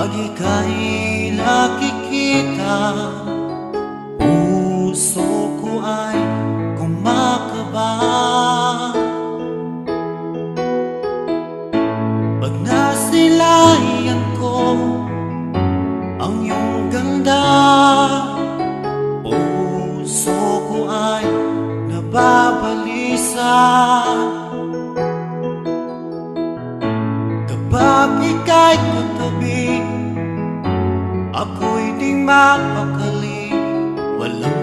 Pag ika'y nakikita, puso ko ay kumakaba. Pag nasilayan ko ang iyong ganda, puso ko ay nababalisa. Kapag ika'y katabi, ako'y di mapakali, walang